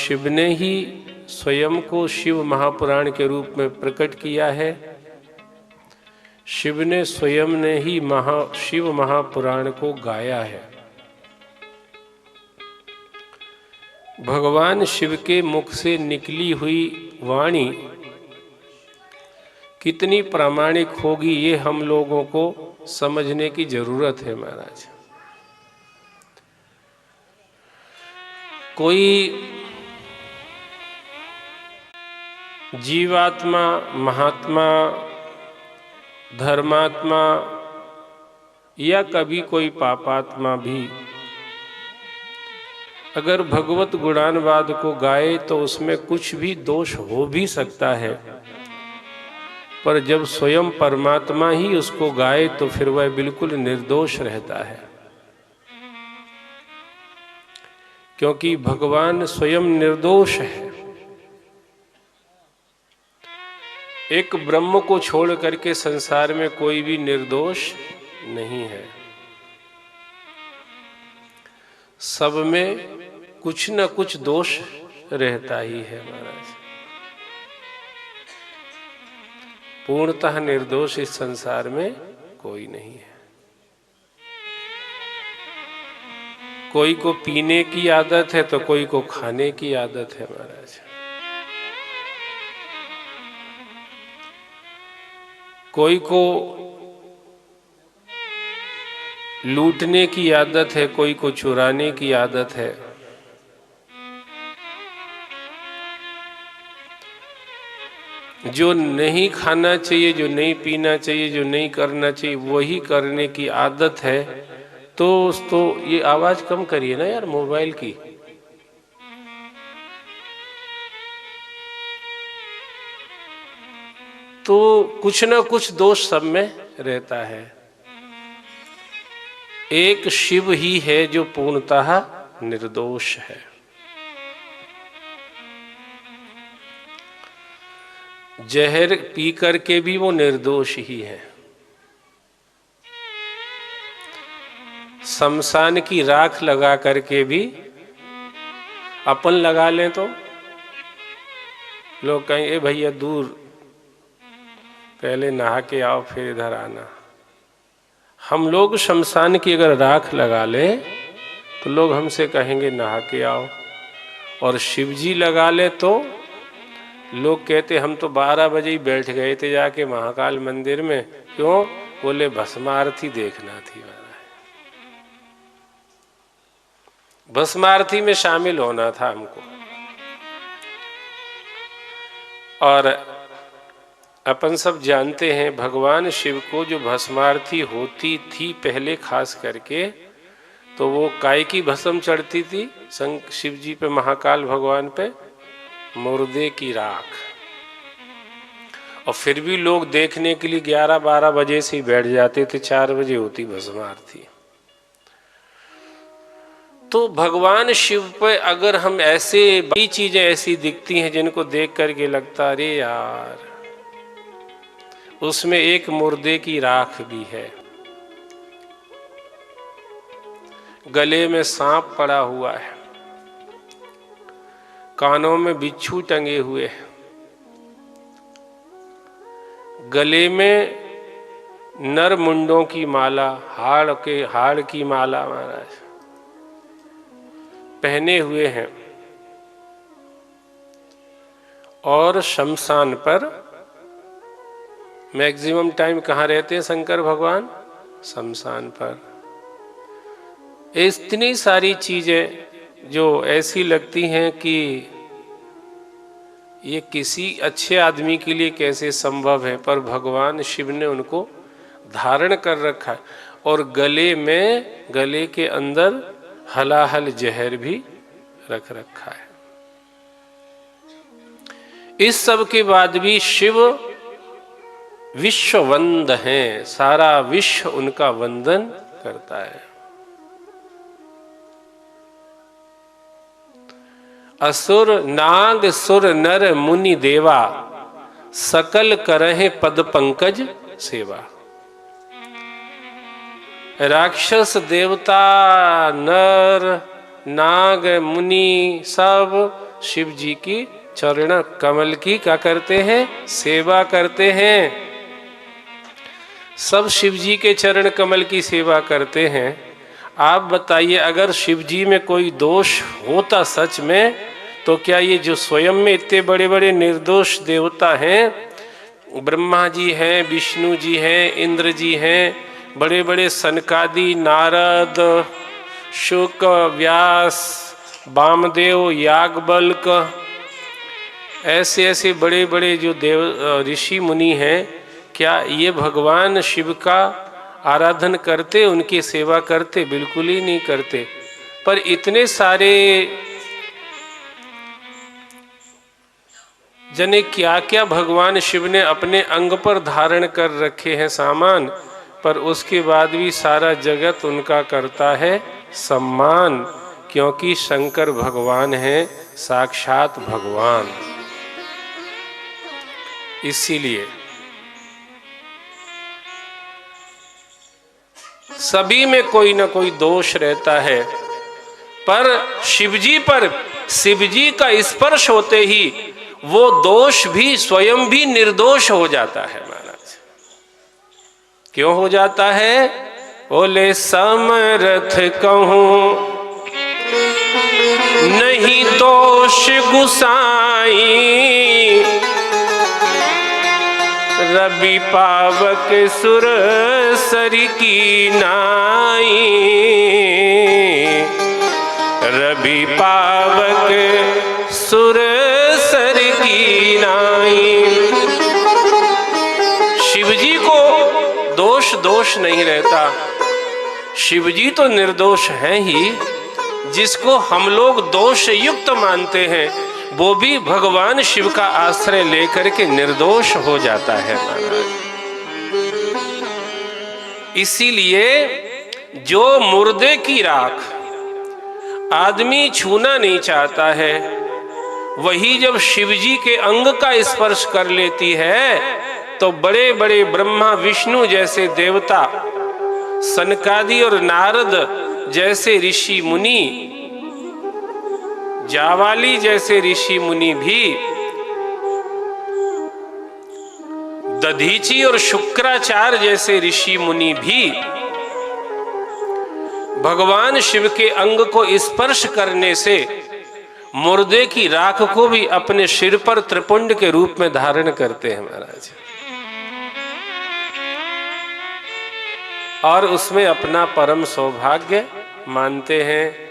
शिव ने ही स्वयं को शिव महापुराण के रूप में प्रकट किया है। शिव ने स्वयं ने ही शिव महापुराण को गाया है। भगवान शिव के मुख से निकली हुई वाणी कितनी प्रामाणिक होगी, ये हम लोगों को समझने की जरूरत है महाराज। कोई जीवात्मा, महात्मा, धर्मात्मा या कभी कोई पापात्मा भी अगर भगवत गुणानुवाद को गाए तो उसमें कुछ भी दोष हो भी सकता है, पर जब स्वयं परमात्मा ही उसको गाए तो फिर वह बिल्कुल निर्दोष रहता है, क्योंकि भगवान स्वयं निर्दोष है। एक ब्रह्म को छोड़ करके संसार में कोई भी निर्दोष नहीं है। सब में कुछ न कुछ दोष रहता ही है महाराज। पूर्णतः निर्दोष इस संसार में कोई नहीं है। कोई को पीने की आदत है तो कोई को खाने की आदत है महाराज। कोई को लूटने की आदत है, कोई को चुराने की आदत है। जो नहीं खाना चाहिए, जो नहीं पीना चाहिए, जो नहीं करना चाहिए, वही करने की आदत है। तो ये आवाज कम करिए ना यार मोबाइल की। तो कुछ ना कुछ दोष सब में रहता है। एक शिव ही है जो पूर्णतः निर्दोष है। जहर पी करके भी वो निर्दोष ही है। शमशान की राख लगा करके भी अपन लगा लें तो लोग कहें ए भैया दूर, पहले नहा के आओ फिर इधर आना। हम लोग शमशान की अगर राख लगा लें तो लोग हमसे कहेंगे नहा के आओ, और शिव जी लगा ले तो लोग कहते हम तो 12 बजे ही बैठ गए थे जाके महाकाल मंदिर में। क्यों? बोले भस्मारती देखना थी। भस्मारती में शामिल होना था हमको। और अपन सब जानते हैं भगवान शिव को जो भस्मारती होती थी पहले, खास करके तो वो काय की भस्म चढ़ती थी शिव जी पे, महाकाल भगवान पे? मुर्दे की राख। और फिर भी लोग देखने के लिए 11-12 बजे से ही बैठ जाते थे, 4 बजे होती भस्मारती। तो भगवान शिव पे अगर हम ऐसे बड़ी चीजें ऐसी दिखती हैं जिनको देख करके लगता अरे यार, उसमें एक मुर्दे की राख भी है, गले में सांप पड़ा हुआ है, कानों में बिच्छू टंगे हुए हैं, गले में नर मुंडों की माला, हाड़ की माला महाराज पहने हुए हैं। और शमशान पर मैक्सिमम टाइम कहाँ रहते हैं शंकर भगवान? शमशान पर। इतनी सारी चीजें जो ऐसी लगती हैं कि ये किसी अच्छे आदमी के लिए कैसे संभव है, पर भगवान शिव ने उनको धारण कर रखा है। और गले के अंदर हलाहल जहर भी रख रखा है। इस सब के बाद भी शिव विश्व वंद हैं, सारा विश्व उनका वंदन करता है। असुर नाग सुर नर मुनि देवा, सकल करहे पद पंकज सेवा। राक्षस देवता नर नाग मुनि सब शिव जी की चरण कमल की क्या करते हैं? सेवा करते हैं। सब शिव जी के चरण कमल की सेवा करते हैं। आप बताइए, अगर शिव जी में कोई दोष होता सच में, तो क्या ये जो स्वयं में इतने बड़े बड़े निर्दोष देवता हैं, ब्रह्मा जी हैं, विष्णु जी हैं, इंद्र जी हैं, बड़े बड़े सनकादि, नारद, शुक, व्यास, वामदेव, याज्ञवल्क्य, ऐसे ऐसे बड़े बड़े जो देव ऋषि मुनि हैं, क्या ये भगवान शिव का आराधन करते, उनकी सेवा करते? बिल्कुल ही नहीं करते। पर इतने सारे जने क्या क्या भगवान शिव ने अपने अंग पर धारण कर रखे हैं सामान, पर उसके बाद भी सारा जगत उनका करता है सम्मान, क्योंकि शंकर भगवान हैं, साक्षात भगवान। इसीलिए सभी में कोई ना कोई दोष रहता है, पर शिवजी पर शिवजी का स्पर्श होते ही वो दोष भी स्वयं भी निर्दोष हो जाता है महाराज। क्यों हो जाता है? बोले समर्थ कहूं नहीं दोष गुसाई, रवि पावक सुर सरी की नाई, रवि पावक सुर सर की नाई। शिवजी को दोष नहीं रहता। शिवजी तो निर्दोष हैं ही, जिसको हम लोग दोष युक्त मानते हैं वो भी भगवान शिव का आश्रय लेकर के निर्दोष हो जाता है महाराज। इसीलिए जो मुर्दे की राख आदमी छूना नहीं चाहता है, वही जब शिवजी के अंग का स्पर्श कर लेती है तो बड़े बड़े ब्रह्मा विष्णु जैसे देवता, सनकादि और नारद जैसे ऋषि मुनि, जावाली जैसे ऋषि मुनि भी, दधीची और शुक्राचार्य जैसे ऋषि मुनि भी भगवान शिव के अंग को स्पर्श करने से मुर्दे की राख को भी अपने सिर पर त्रिपुंड के रूप में धारण करते हैं महाराज, और उसमें अपना परम सौभाग्य मानते हैं।